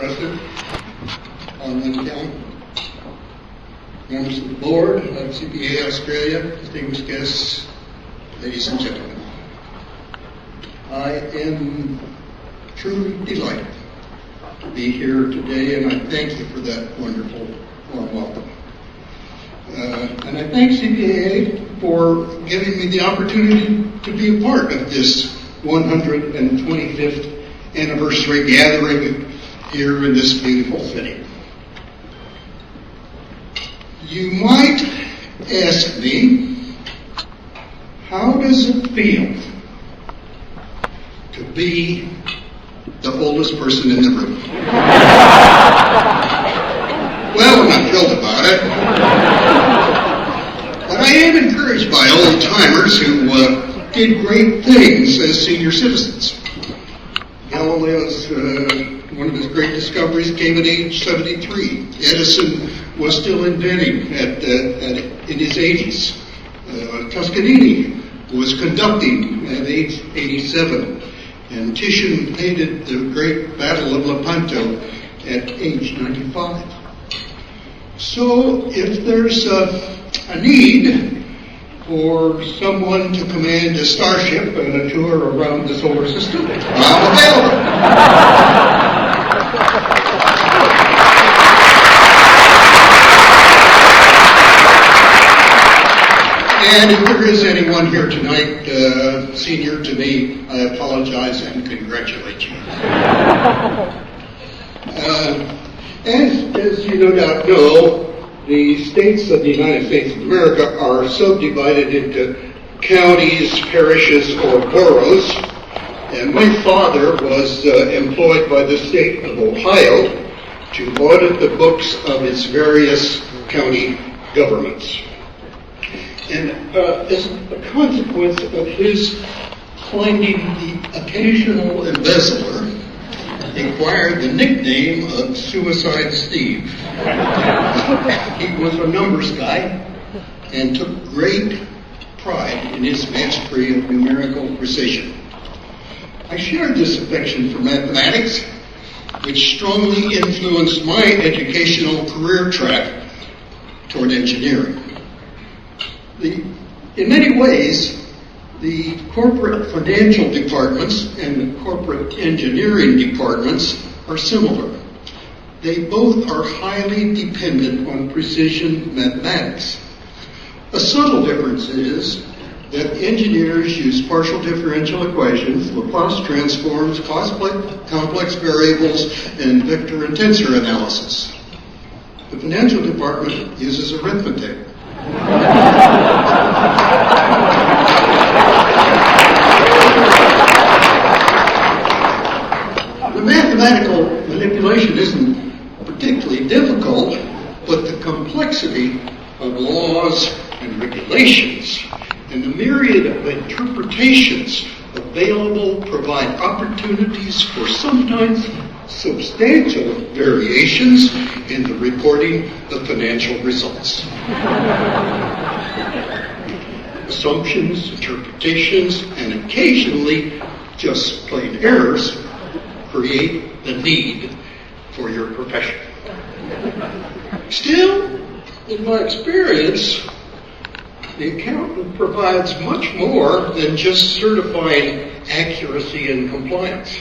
President, Armstrong County, members of the board of CPA Australia, distinguished guests, ladies and gentlemen. I am truly delighted to be here today, and I thank you for that wonderful warm welcome. And I thank CPA for giving me the opportunity to be a part of this 125th anniversary gathering here in this beautiful city. You might ask me, how does it feel to be the oldest person in the room? Well, I'm not thrilled about it. But I am encouraged by old-timers who did great things as senior citizens. Galileo's, one of his great discoveries came at age 73. Edison was still inventing in his 80s. Toscanini was conducting at age 87. And Titian painted the great Battle of Lepanto at age 95. So if there's a need for someone to command a starship and a tour around the solar system, I'm available. And if there is anyone here tonight senior to me, I apologize and congratulate you. As you no doubt know, the states of the United States of America are subdivided into counties, parishes, or boroughs. And my father was employed by the state of Ohio to audit the books of its various county governments. And as a consequence of his finding the occasional embezzler, he acquired the nickname of Suicide Steve. He was a numbers guy and took great pride in his mastery of numerical precision. I shared this affection for mathematics, which strongly influenced my educational career track toward engineering. In many ways, the corporate financial departments and the corporate engineering departments are similar. They both are highly dependent on precision mathematics. A subtle difference is that engineers use partial differential equations, Laplace transforms, complex variables, and vector and tensor analysis. The financial department uses arithmetic. The mathematical manipulation isn't particularly difficult, but the complexity of laws and regulations and the myriad of interpretations available provide opportunities for sometimes substantial variations in the reporting of financial results. Assumptions, interpretations, and occasionally just plain errors create the need for your profession. Still, in my experience, the accountant provides much more than just certifying accuracy and compliance.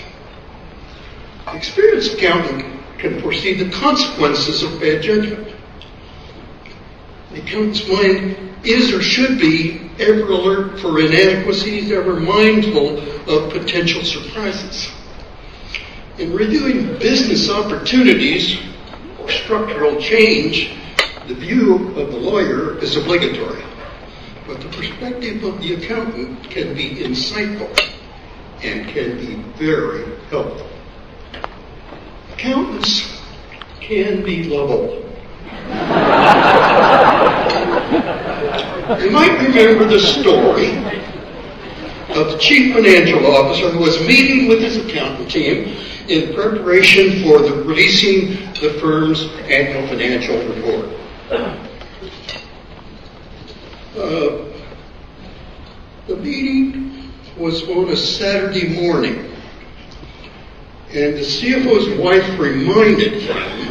The experienced accountant can foresee the consequences of bad judgment. The accountant's mind is or should be ever alert for inadequacies, ever mindful of potential surprises. In reviewing business opportunities or structural change, the view of the lawyer is obligatory, but the perspective of the accountant can be insightful and can be very helpful. Accountants can be lovable. You might remember the story of the chief financial officer who was meeting with his accountant team in preparation for releasing the firm's annual financial report. The meeting was on a Saturday morning, And the CFO's wife reminded him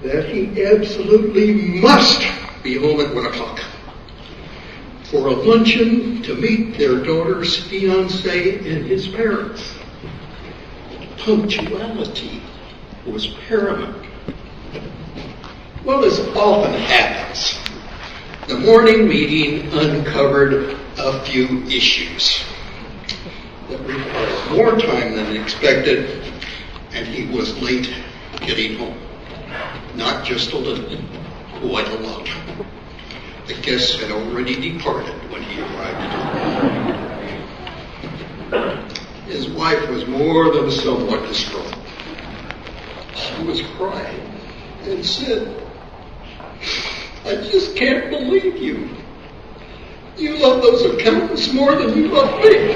that he absolutely must be home at 1 o'clock for a luncheon to meet their daughter's fiancé and his parents. Punctuality was paramount. Well, as often happens, the morning meeting uncovered a few issues that required more time than expected, and he was late getting home. Not just a little, quite a lot. The guests had already departed when he arrived at home. His wife was more than somewhat distraught. She was crying and said, "I just can't believe you. You love those accountants more than you love me."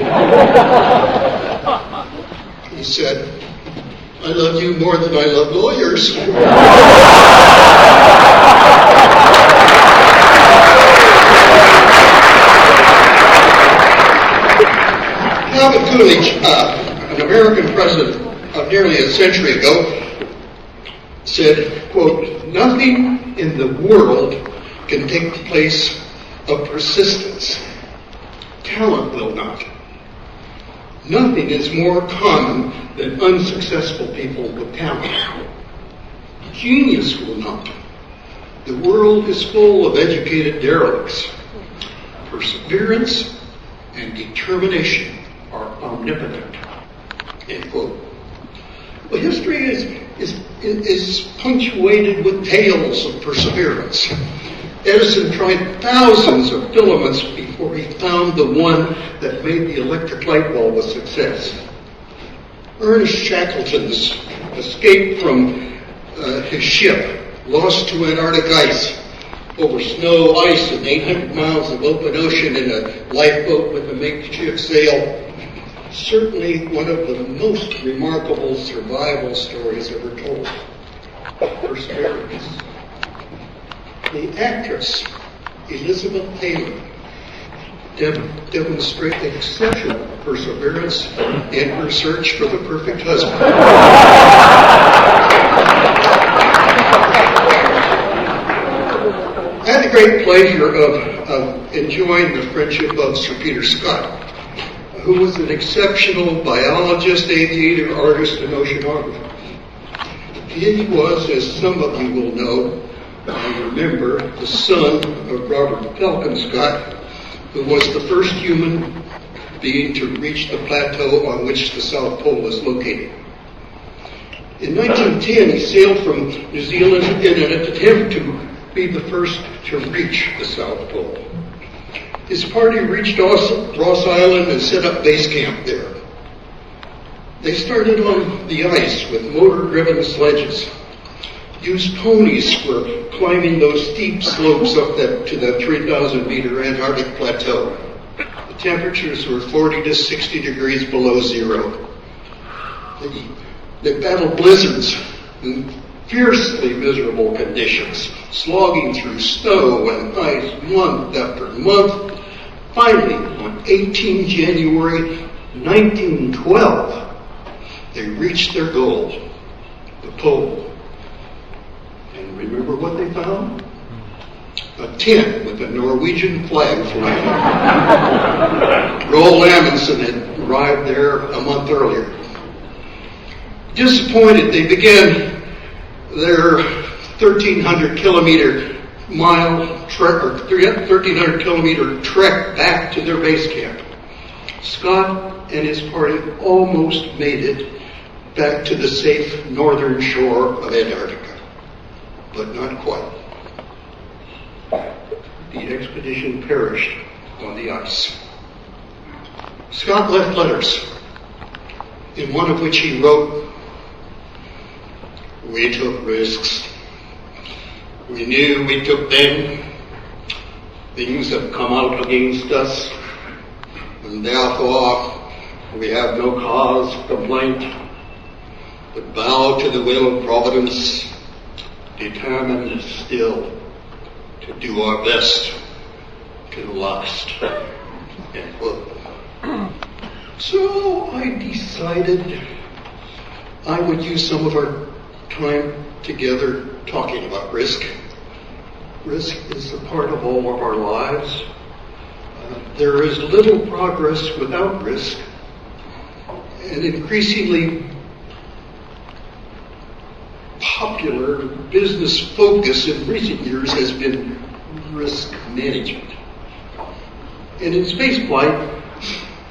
He said, "I love you more than I love lawyers." Calvin Coolidge, an American president of nearly a century ago, said, quote, "Nothing in the world can take the place of persistence. Talent will not. Nothing is more common than unsuccessful people with talent. Genius will not. The world is full of educated derelicts. Perseverance and determination are omnipotent." End quote. Well, history is punctuated with tales of perseverance. Edison tried thousands of filaments before he found the one that made the electric light bulb a success. Ernest Shackleton's escape from his ship, lost to Antarctic ice, over snow, ice, and 800 miles of open ocean in a lifeboat with a makeshift sail, certainly one of the most remarkable survival stories ever told. Perseverance. The actress, Elizabeth Taylor, demonstrated exceptional perseverance in her search for the perfect husband. I had the great pleasure of enjoying the friendship of Sir Peter Scott, who was an exceptional biologist, aviator, artist, and oceanographer. He was, as some of you will know, I remember, the son of Robert Falcon Scott, who was the first human being to reach the plateau on which the South Pole is located. In 1910, he sailed from New Zealand in an attempt to be the first to reach the South Pole. His party reached Ross Island and set up base camp there. They started on the ice with motor-driven sledges, used ponies for climbing those steep slopes up to that 3,000-meter Antarctic plateau. The temperatures were 40 to 60 degrees below zero. They battled blizzards and fiercely miserable conditions, slogging through snow and ice month after month. Finally, on 18 January 1912, they reached their goal, the pole. And remember what they found? A tent with a Norwegian flag flying. Roald Amundsen had arrived there a month earlier. Disappointed, they began their 1,300 kilometer trek back to their base camp. Scott and his party almost made it back to the safe northern shore of Antarctica, but not quite. The expedition perished on the ice. Scott left letters, in one of which he wrote, "We took risks. We knew we took them. Things have come out against us, and therefore we have no cause of complaint, but bow to the will of Providence, determined still to do our best to the last." End quote. So I decided I would use some of our time together talking about risk. Risk is a part of all of our lives. There is little progress without risk, and increasingly popular business focus in recent years has been risk management. And in spaceflight,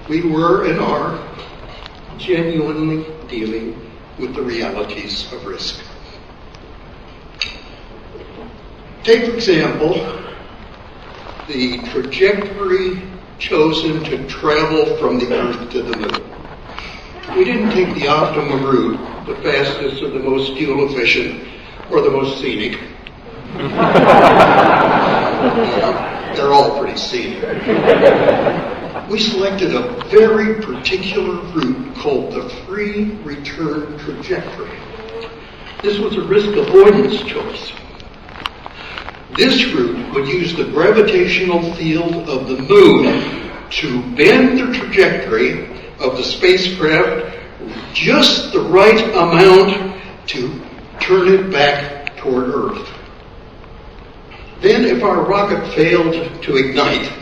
we were and are genuinely dealing with the realities of risk. Take, for example, the trajectory chosen to travel from the Earth to the Moon. We didn't take the optimum route, the fastest or the most fuel efficient or the most scenic. They're all pretty scenic. We selected a very particular route called the free return trajectory. This was a risk avoidance choice. This route would use the gravitational field of the Moon to bend the trajectory of the spacecraft just the right amount to turn it back toward Earth. Then, if our rocket failed to ignite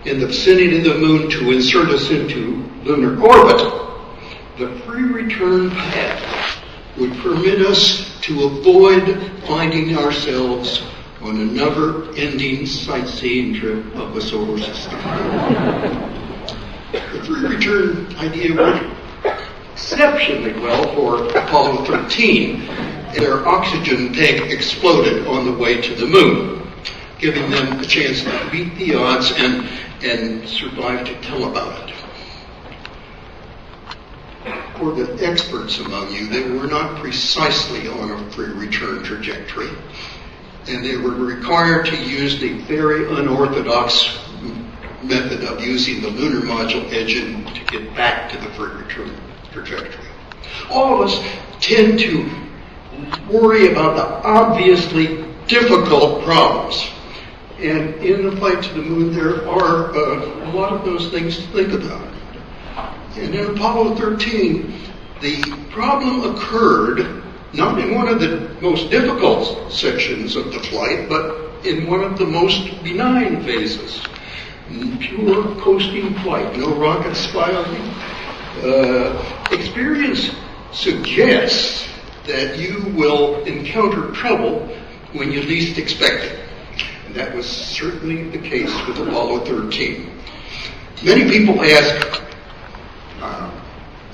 in the vicinity of the Moon to insert us into lunar orbit, the free return path would permit us to avoid finding ourselves on a never-ending sightseeing trip of the solar system. The free return idea worked exceptionally well for Apollo 13. Their oxygen tank exploded on the way to the Moon, giving them a chance to beat the odds and survive to tell about it. For the experts among you, they were not precisely on a free return trajectory, and they were required to use the very unorthodox method of using the lunar module engine to get back to the free return trajectory. All of us tend to worry about the obviously difficult problems. And in the flight to the Moon, there are a lot of those things to think about. And in Apollo 13, the problem occurred not in one of the most difficult sections of the flight, but in one of the most benign phases. Pure coasting flight, no rockets firing. Experience suggests that you will encounter trouble when you least expect it. And that was certainly the case with Apollo 13. Many people ask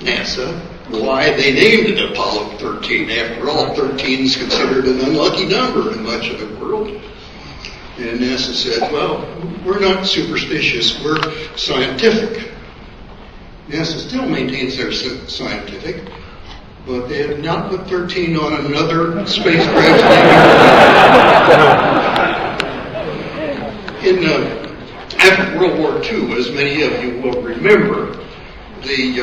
NASA why they named it Apollo 13. After all, 13 is considered an unlucky number in much of the world. And NASA said, well, we're not superstitious, we're scientific. NASA still maintains they're scientific, but they have not put 13 on another spacecraft. After World War II, as many of you will remember, the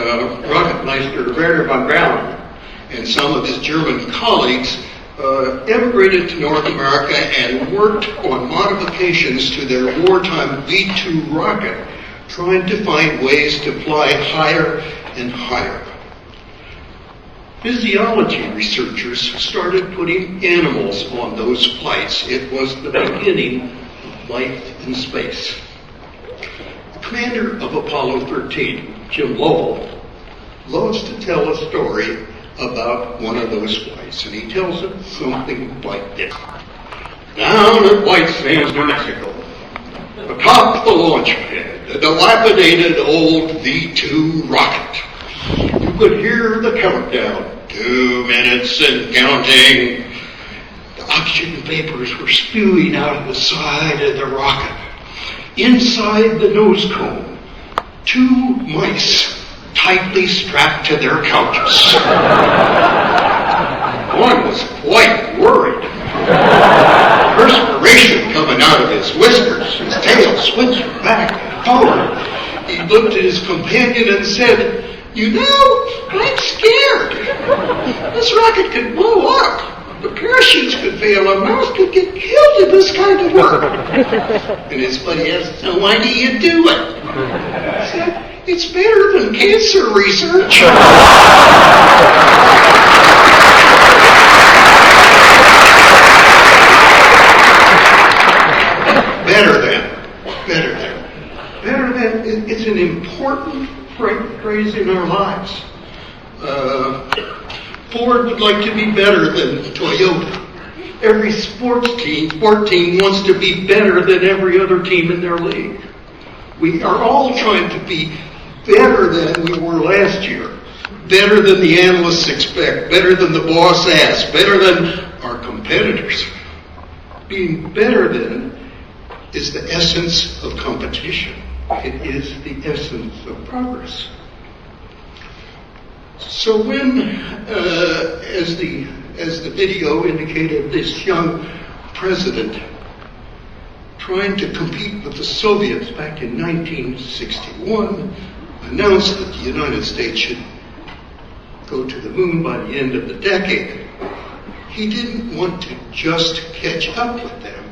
Rocketmeister Werner von Braun and some of his German colleagues emigrated to North America and worked on modifications to their wartime V-2 rocket, trying to find ways to fly higher and higher. Physiology researchers started putting animals on those flights. It was the beginning of life in space. The commander of Apollo 13, Jim Lovell, loves to tell a story about one of those flights, and he tells it something like this. Down at White Sands, New Mexico, atop the launch pad, a dilapidated old V-2 rocket. You could hear the countdown, 2 minutes and counting. The oxygen vapors were spewing out of the side of the rocket. Inside the nose cone, 2 mice tightly strapped to their couches. One was quite worried. Perspiration coming out of his whiskers, his tail switched back and forward. He looked at his companion and said, "You know, I'm scared. This rocket could blow up. The parachutes could fail. A mouse could get killed in this kind of work." And his buddy asked, "So why do you do it?" He said, "It's better than cancer research." catchphrase in our lives. Ford would like to be better than Toyota. Every sport team wants to be better than every other team in their league. We are all trying to be better than we were last year, better than the analysts expect, better than the boss asks, better than our competitors. Being better than is the essence of competition. It is the essence of progress. So when, as the video indicated, this young president trying to compete with the Soviets back in 1961 announced that the United States should go to the moon by the end of the decade, he didn't want to just catch up with them.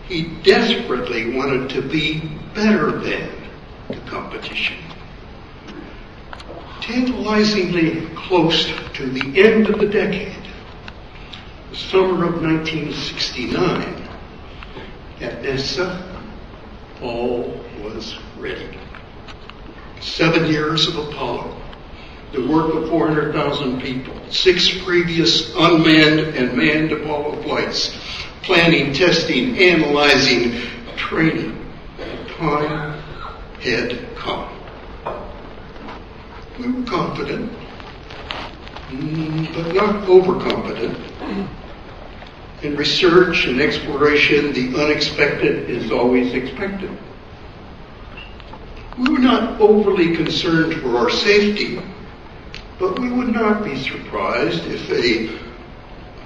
He desperately wanted to be better than the competition. Tantalizingly close to the end of the decade, the summer of 1969, at NASA, all was ready. 7 years of Apollo, the work of 400,000 people, 6 previous unmanned and manned Apollo flights, planning, testing, analyzing, training. Time had come. We were confident, but not overconfident. In research and exploration, the unexpected is always expected. We were not overly concerned for our safety, but we would not be surprised if a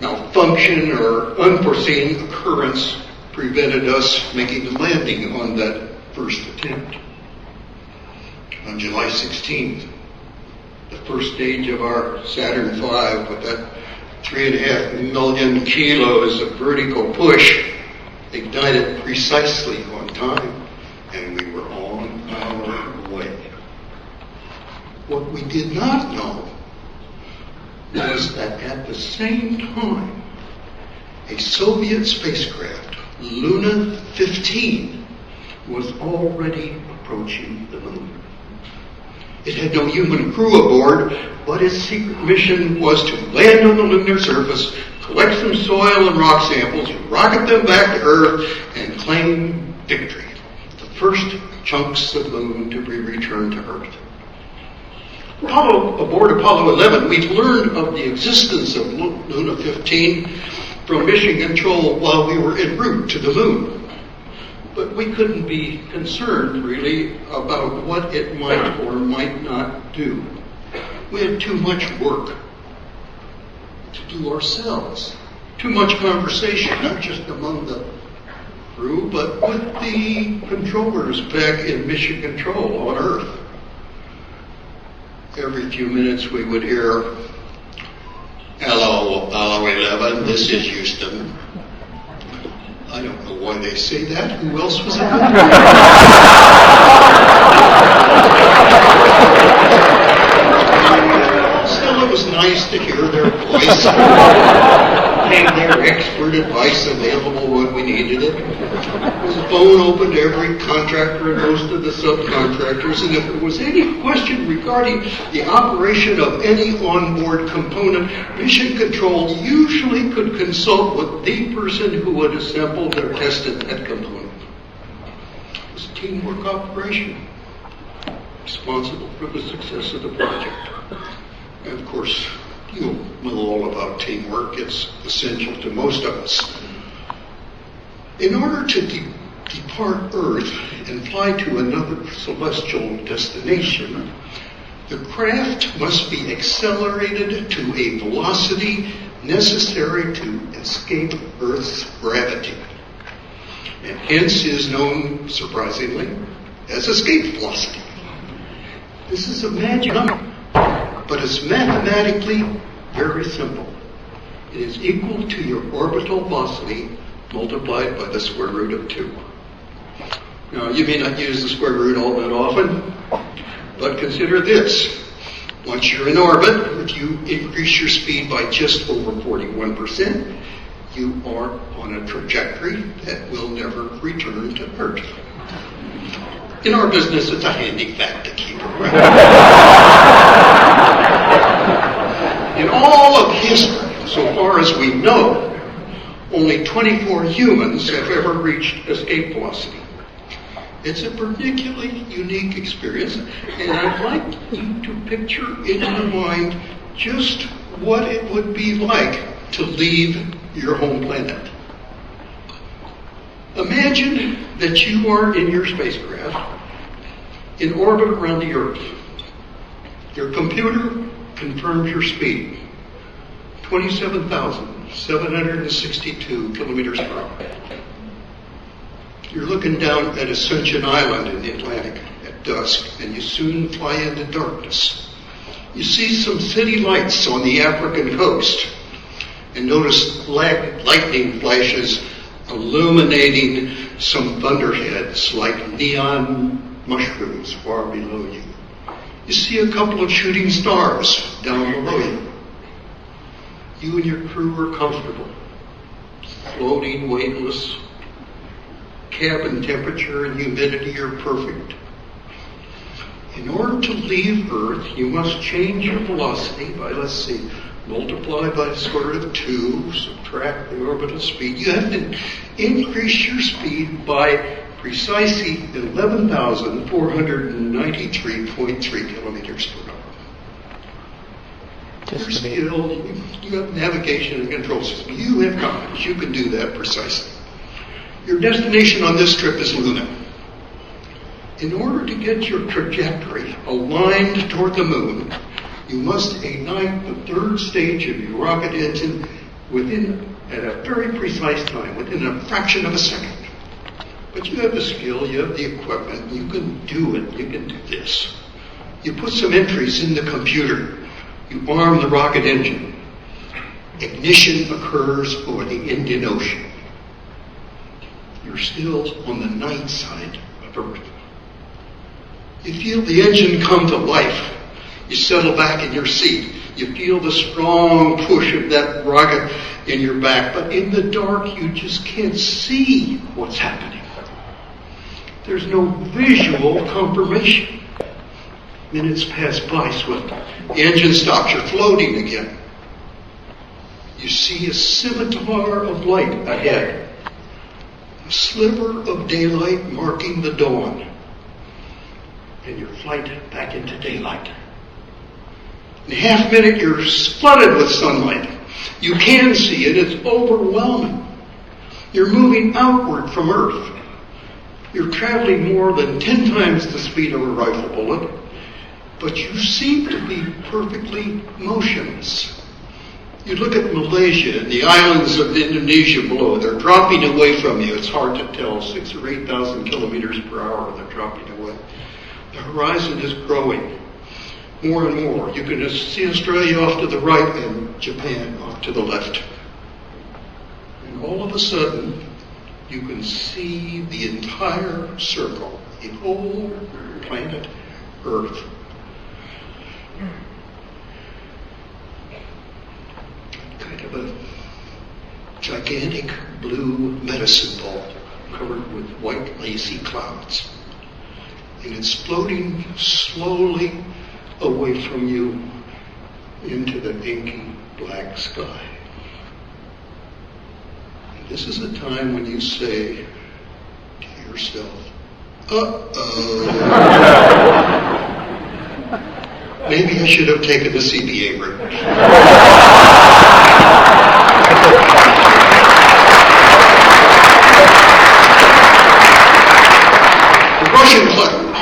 malfunction or unforeseen occurrence prevented us making the landing on that first attempt. On July 16th, the first stage of our Saturn V with that 3.5 million kilos of vertical push ignited precisely on time, and we were on our way. What we did not know was that at the same time, a Soviet spacecraft, Lunar 15, was already approaching the moon. It had no human crew aboard, but its secret mission was to land on the lunar surface, collect some soil and rock samples, rocket them back to Earth, and claim victory. The first chunks of moon to be returned to Earth. Aboard Apollo 11, we learned of the existence of Lunar 15 from mission control while we were en route to the moon. But we couldn't be concerned, really, about what it might or might not do. We had too much work to do ourselves. Too much conversation, not just among the crew, but with the controllers back in mission control on Earth. Every few minutes we would hear, "Hello, Apollo 11, this is Houston." I don't know why they say that. Who else was it? Still, it was nice to hear their voice and their expert advice available when we needed it. The phone open to every contractor and most of the subcontractors, and if there was any question regarding the operation of any onboard component, Mission Control usually could consult with the person who had assembled or tested that component. It was a teamwork operation, responsible for the success of the project. And of course, you know all about teamwork. It's essential to most of us. In order to depart Earth and fly to another celestial destination, the craft must be accelerated to a velocity necessary to escape Earth's gravity, and hence is known, surprisingly, as escape velocity. This is a magic number, but it's mathematically very simple. It is equal to your orbital velocity multiplied by the square root of 2. Now, you may not use the square root all that often, but consider this. Once you're in orbit, if you increase your speed by just over 41%, you are on a trajectory that will never return to Earth. In our business, it's a handy fact to keep around. In all of history, so far as we know, only 24 humans have ever reached escape velocity. It's a particularly unique experience, and I'd like you to picture in your mind just what it would be like to leave your home planet. Imagine that you are in your spacecraft in orbit around the Earth. Your computer confirms your speed, 27,762 kilometers per hour. You're looking down at Ascension Island in the Atlantic at dusk, and you soon fly into darkness. You see some city lights on the African coast, and notice lightning flashes illuminating some thunderheads like neon mushrooms far below you. You see a couple of shooting stars down below you. You and your crew are comfortable, floating, weightless. Cabin temperature and humidity are perfect. In order to leave Earth, you must change your velocity by, let's see, multiply by the square root of 2, subtract the orbital speed. You have to increase your speed by precisely 11,493.3 kilometers per hour. You're skilled, you have navigation and control system. You have confidence, you can do that precisely. Your destination on this trip is Luna. In order to get your trajectory aligned toward the moon, you must ignite the third stage of your rocket engine at a very precise time, within a fraction of a second. But you have the skill, you have the equipment, you can do it, you can do this. You put some entries in the computer, you arm the rocket engine. Ignition occurs over the Indian Ocean. You're still on the night side of Earth. You feel the engine come to life. You settle back in your seat. You feel the strong push of that rocket in your back, but in the dark you just can't see what's happening. There's no visual confirmation. Minutes pass by swiftly. The engine stops. You're floating again. You see a scimitar of light ahead. A sliver of daylight marking the dawn. And your flight back into daylight. In a half minute, you're flooded with sunlight. You can see it. It's overwhelming. You're moving outward from Earth. You're traveling more than 10 times the speed of a rifle bullet, but you seem to be perfectly motionless. You look at Malaysia and the islands of Indonesia below. They're dropping away from you. It's hard to tell. 6,000 or 8,000 kilometers per hour, they're dropping away. The horizon is growing more and more. You can see Australia off to the right and Japan off to the left. And all of a sudden, you can see the entire circle, the whole planet Earth. Kind of a gigantic blue medicine ball covered with white lacy clouds. And it's floating slowly away from you into the inky black sky. And this is a time when you say to yourself, uh-oh. Maybe I should have taken the CBA route. The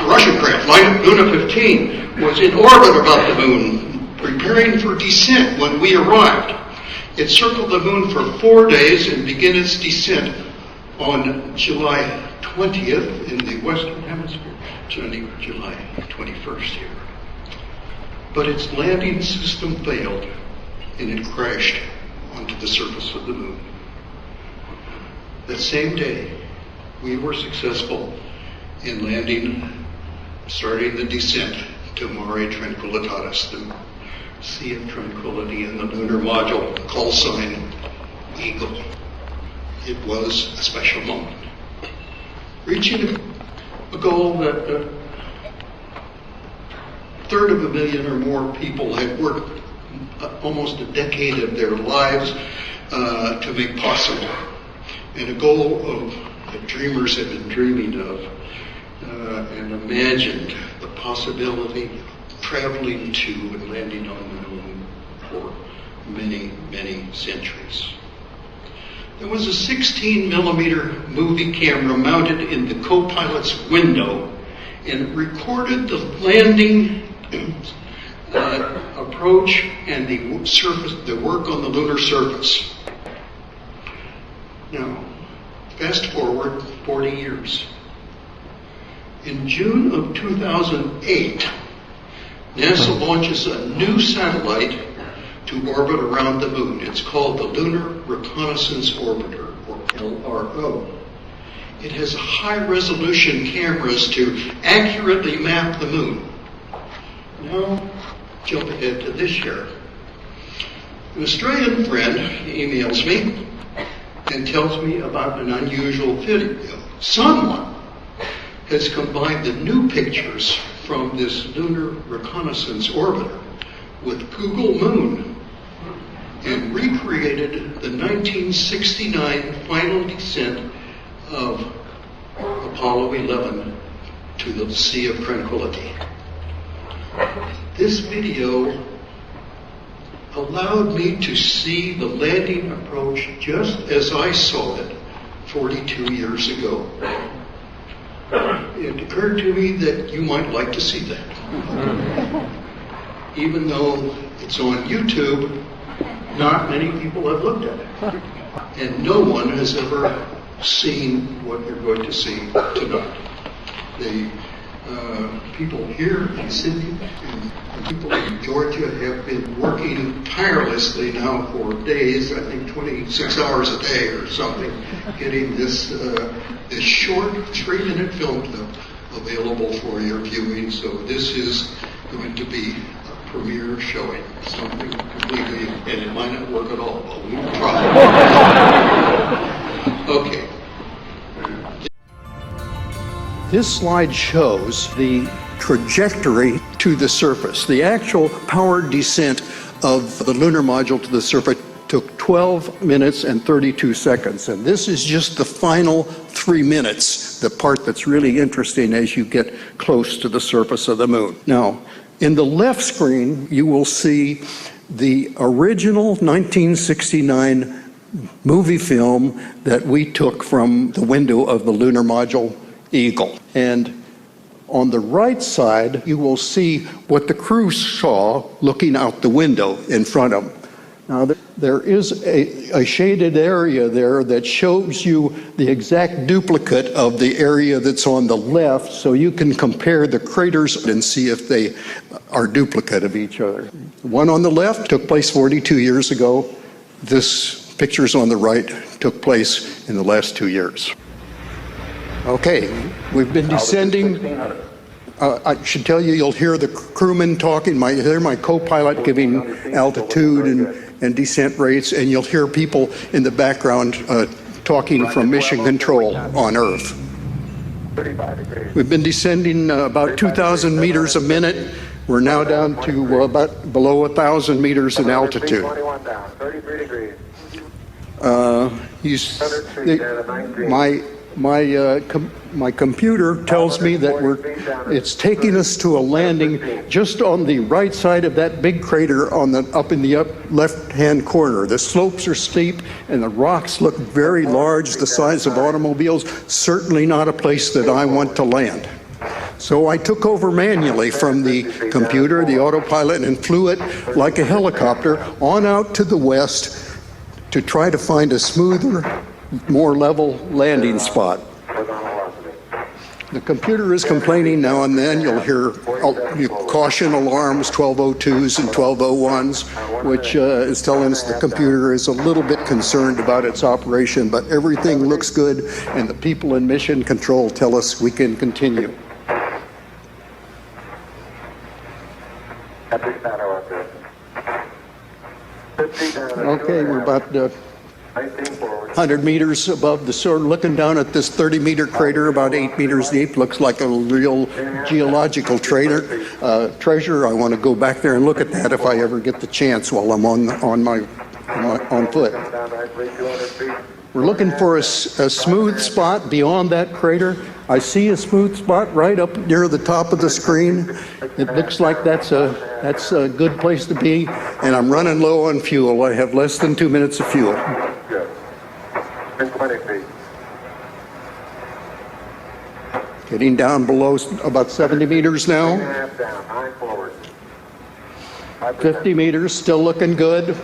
Russian craft, Lunar 15, was in orbit about the moon, preparing for descent when we arrived. It circled the moon for 4 days and began its descent on July 20th in the Western Hemisphere, July 21st here. But its landing system failed, and it crashed onto the surface of the moon. That same day, we were successful in starting the descent to Mare Tranquillitatis, the Sea of Tranquility in the lunar module, call sign Eagle. It was a special moment. Reaching a goal that a third of a million or more people had worked almost a decade of their lives to make possible, and a goal that dreamers have been dreaming of and imagined the possibility of traveling to and landing on the moon for many, many centuries. There was a 16 millimeter movie camera mounted in the co-pilot's window, and it recorded the landing approach and the work on the lunar surface. Now, fast forward 40 years. In June of 2008, NASA launches a new satellite to orbit around the moon. It's called the Lunar Reconnaissance Orbiter, or LRO. It has high-resolution cameras to accurately map the moon. Now, jump ahead to this year. An Australian friend emails me and tells me about an unusual video. Someone has combined the new pictures from this Lunar Reconnaissance Orbiter with Google Moon and recreated the 1969 final descent of Apollo 11 to the Sea of Tranquility. This video allowed me to see the landing approach just as I saw it 42 years ago. It occurred to me that you might like to see that. Even though it's on YouTube, not many people have looked at it. And no one has ever seen what you're going to see tonight. The people here in Sydney and people in Georgia have been working tirelessly now for days, I think 26 hours a day or something, getting this short 3-minute film clip available for your viewing. So this is going to be a premiere showing, something completely, and it might not work at all, but we'll try. Okay. This slide shows the trajectory to the surface. The actual powered descent of the lunar module to the surface took 12 minutes and 32 seconds. And this is just the final 3 minutes, the part that's really interesting as you get close to the surface of the moon. Now, in the left screen, you will see the original 1969 movie film that we took from the window of the lunar module Eagle. And on the right side, you will see what the crew saw looking out the window in front of them. Now, there is a shaded area there that shows you the exact duplicate of the area that's on the left, so you can compare the craters and see if they are duplicate of each other. The one on the left took place 42 years ago. This picture's on the right took place in the last 2 years. Okay, we've been descending. I should tell you, you'll hear the crewman talking. You'll hear my co-pilot giving altitude and descent rates, and you'll hear people in the background talking from mission control on Earth. We've been descending about 2,000 meters a minute. We're now down to about below 1,000 meters in altitude. My computer tells me that it's taking us to a landing just on the right side of that big crater up in the left-hand corner. The slopes are steep and the rocks look very large, the size of automobiles. Certainly not a place that I want to land. So I took over manually from the computer, the autopilot, and flew it like a helicopter on out to the west to try to find a smoother, more level landing spot. The computer is complaining now and then. You'll hear caution alarms, 1202s and 1201s, which is telling us the computer is a little bit concerned about its operation, but everything looks good, and the people in mission control tell us we can continue. Okay, we're about 19 forward. 100 meters above the soil, looking down at this 30-meter crater, about 8 meters deep. Looks like a real geological treasure. I want to go back there and look at that if I ever get the chance while I'm on foot. We're looking for a smooth spot beyond that crater. I see a smooth spot right up near the top of the screen. It looks like that's a good place to be, and I'm running low on fuel. I have less than 2 minutes of fuel. Good. 20 feet. Getting down below about 70 meters now. Down, 9 forward. 50 meters, still looking good.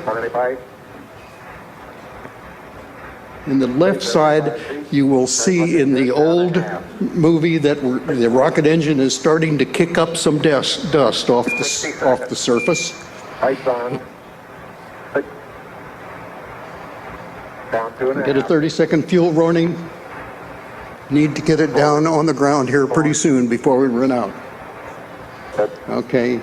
In the left side, you will see in the old movie that the rocket engine is starting to kick up some dust off the surface. Lights on. Down 2.5. Get a 30-second fuel warning. Need to get it down on the ground here pretty soon before we run out. Okay.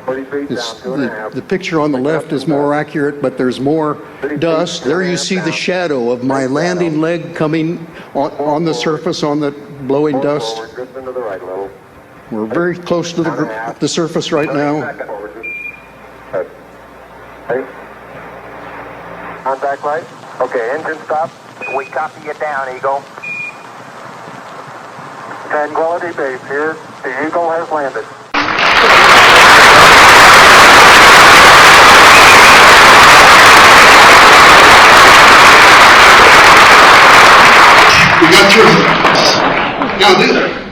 40 feet down, 2.5. The picture on the left is more accurate, but there's more dust. There you see the shadow of my landing leg coming on the surface on the blowing dust. We're very close to the surface right now. Contact light. Okay, engine stop. We copy you down, Eagle. Tranquility Base here. The Eagle has landed. We got through. Now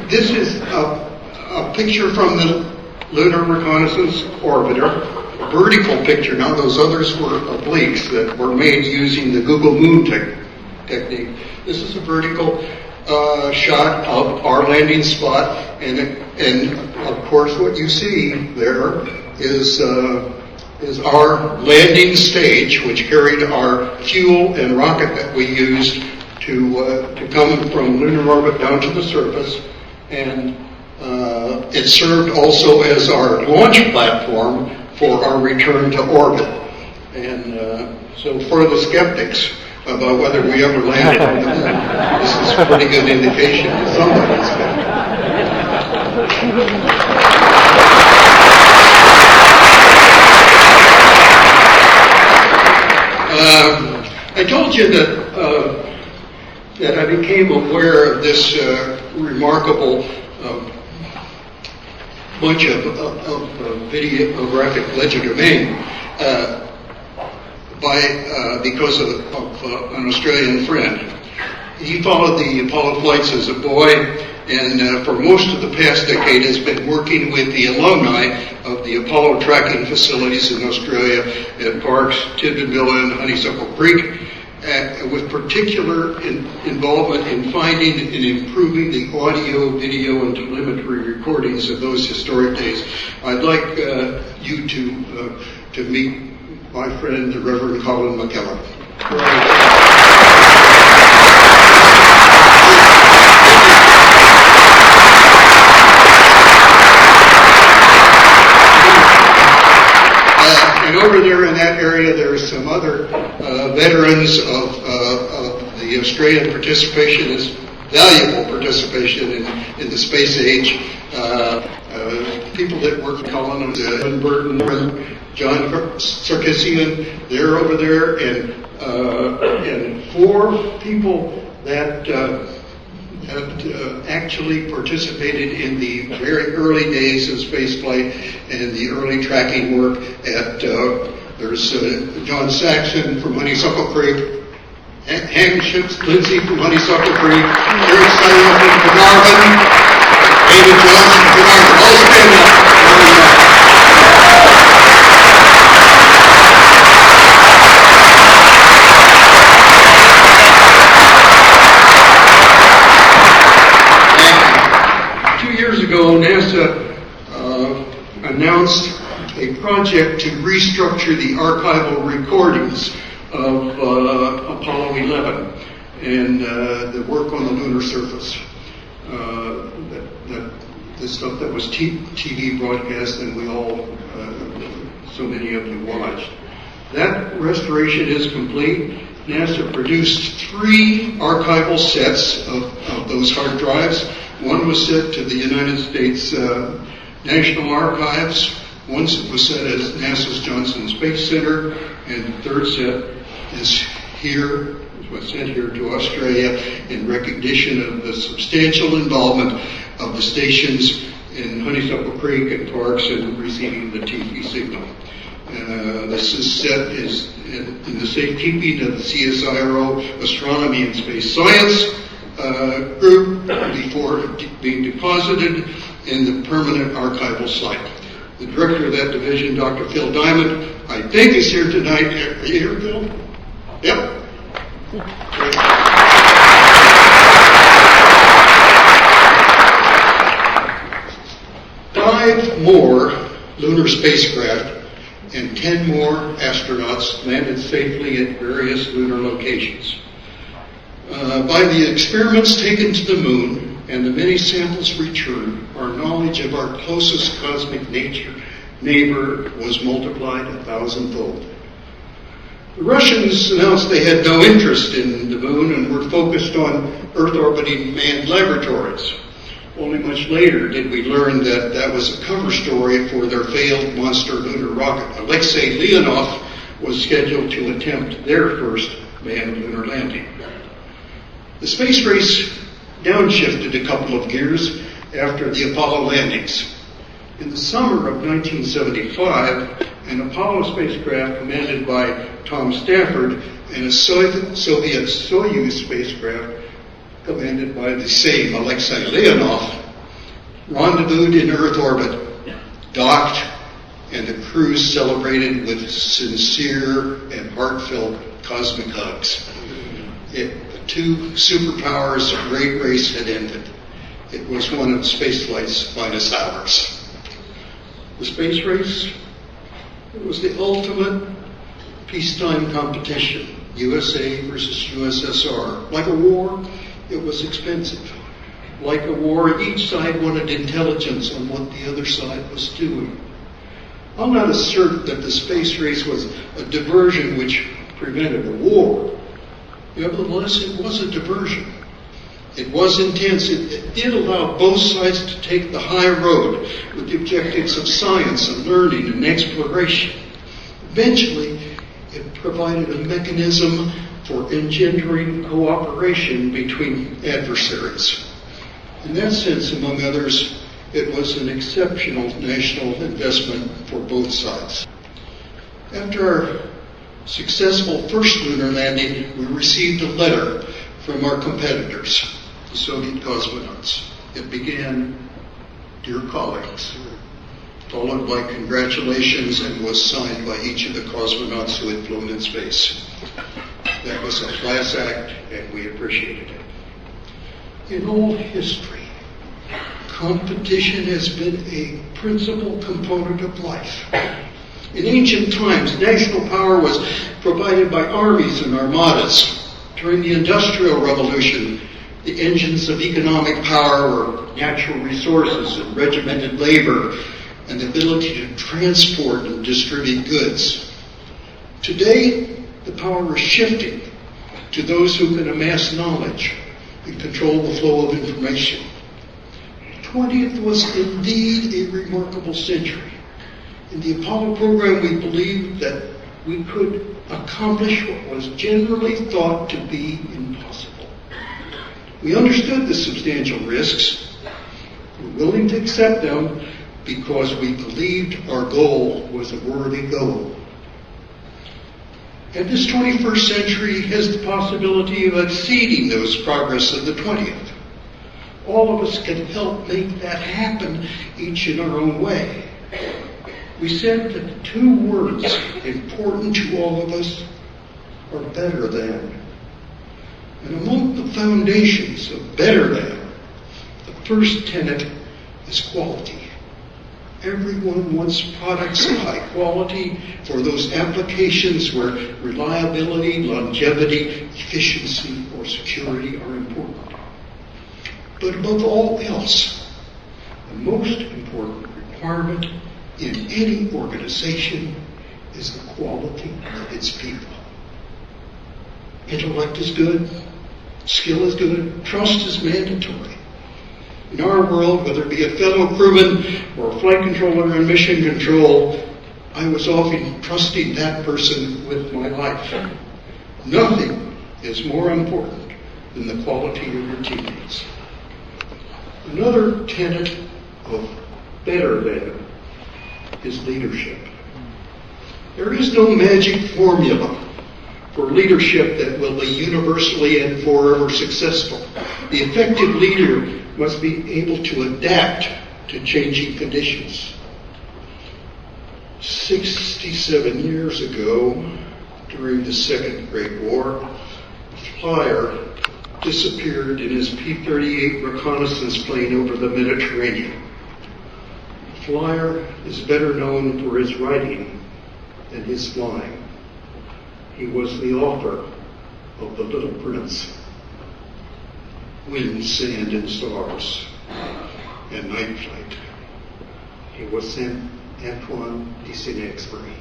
this is a picture from the Lunar Reconnaissance Orbiter, a vertical picture. Now those others were obliques that were made using the Google Moon technique. This is a vertical shot of our landing spot, and of course what you see there is our landing stage, which carried our fuel and rocket that we used to come from lunar orbit down to the surface, and it served also as our launch platform for our return to orbit. And so for the skeptics about whether we ever landed on the moon, this is a pretty good indication that somebody's been. I told you that I became aware of this remarkable bunch of videographic legerdemain because of an Australian friend. He followed the Apollo flights as a boy, and for most of the past decade has been working with the alumni of the Apollo tracking facilities in Australia at Parkes, Tidbinbilla, and Honeysuckle Creek, with particular involvement in finding and improving the audio, video, and telemetry recordings of those historic days. I'd like you to meet my friend, the Reverend Colin McKellar. And over there in that area, there are some other veterans of the Australian participation, is valuable participation in the space age. People that work with Colin, Burton, John Sarkissian, they're over there, and 4 people that actually participated in the very early days of spaceflight and the early tracking work at, there's John Saxon from Honeysuckle Creek, Hank Lindsay from Honeysuckle Creek, Eric Simon from Carnarvon, David Johnson from Carnarvon. All stand up. Ago, NASA announced a project to restructure the archival recordings of Apollo 11 and the work on the lunar surface. The stuff that was TV broadcast and we all, so many of you watched. That restoration is complete. NASA produced 3 archival sets of those hard drives. One was sent to the United States National Archives. One was sent at NASA's Johnson Space Center, and the third set is here, was sent here to Australia in recognition of the substantial involvement of the stations in Honeysuckle Creek and Parks in receiving the TV signal. This set is in the safekeeping of the CSIRO Astronomy and Space Science group before being deposited in the permanent archival site. The director of that division, Dr. Phil Diamond, I think is here tonight. Are you here, Phil? Yep. Great. 5 more lunar spacecraft and 10 more astronauts landed safely at various lunar locations. By the experiments taken to the moon and the many samples returned, our knowledge of our closest cosmic neighbor was multiplied 1,000-fold. The Russians announced they had no interest in the moon and were focused on Earth-orbiting manned laboratories. Only much later did we learn that that was a cover story for their failed monster lunar rocket. Alexei Leonov was scheduled to attempt their first manned lunar landing. The space race downshifted a couple of gears after the Apollo landings. In the summer of 1975, an Apollo spacecraft commanded by Tom Stafford and a Soviet Soyuz spacecraft commanded by the same Alexei Leonov rendezvoused in Earth orbit, docked, and the crews celebrated with sincere and heartfelt cosmic hugs. The 2 superpowers' great race had ended. It was one of spaceflight's finest hours. The space race, it was the ultimate peacetime competition, USA versus USSR. Like a war, it was expensive. Like a war, each side wanted intelligence on what the other side was doing. I'll not assert that the space race was a diversion which prevented a war. Nevertheless, it was a diversion. It was intense. It did allow both sides to take the high road with the objectives of science and learning and exploration. Eventually, it provided a mechanism for engendering cooperation between adversaries. In that sense, among others, it was an exceptional national investment for both sides. After our successful first lunar landing, we received a letter from our competitors, the Soviet cosmonauts. It began, "Dear colleagues," followed by congratulations, and was signed by each of the cosmonauts who had flown in space. That was a class act, and we appreciated it. In all history, competition has been a principal component of life. In ancient times, national power was provided by armies and armadas. During the Industrial Revolution, the engines of economic power were natural resources and regimented labor, and the ability to transport and distribute goods. Today, the power is shifting to those who can amass knowledge and control the flow of information. The 20th was indeed a remarkable century. In the Apollo program, we believed that we could accomplish what was generally thought to be impossible. We understood the substantial risks, were willing to accept them because we believed our goal was a worthy goal. And this 21st century has the possibility of exceeding those progress of the 20th. All of us can help make that happen, each in our own way. We said that 2 words important to all of us are better than. And among the foundations of better than, the first tenet is quality. Everyone wants products of high quality for those applications where reliability, longevity, efficiency, or security are important. But above all else, the most important requirement in any organization is the quality of its people. Intellect is good, skill is good, trust is mandatory. In our world, whether it be a fellow crewman or a flight controller in mission control, I was often trusting that person with my life. Nothing is more important than the quality of your teammates. Another tenet of better than is leadership. There is no magic formula for leadership that will be universally and forever successful. The effective leader must be able to adapt to changing conditions. 67 years ago, during the Second Great War, a flyer disappeared in his P-38 reconnaissance plane over the Mediterranean. The flyer is better known for his writing than his flying. He was the author of The Little Prince, Wind, Sand, and Stars, and Night Flight. He was Saint-Antoine de Saint-Exupéry.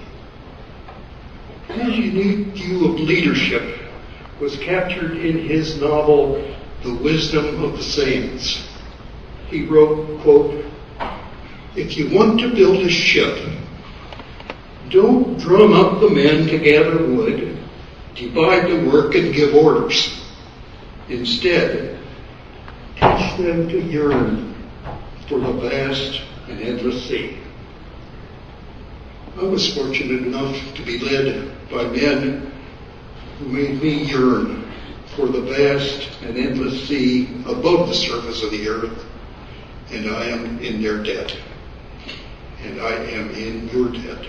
His unique view of leadership was captured in his novel, The Wisdom of the Saints. He wrote, quote, "If you want to build a ship, don't drum up the men to gather wood, divide the work, and give orders. Instead, teach them to yearn for the vast and endless sea." I was fortunate enough to be led by men who made me yearn for the vast and endless sea above the surface of the earth, and I am in their debt. And I am in your debt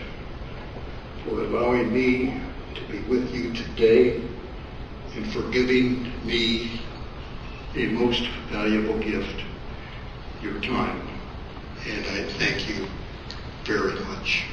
for allowing me to be with you today and for giving me a most valuable gift, your time. And I thank you very much.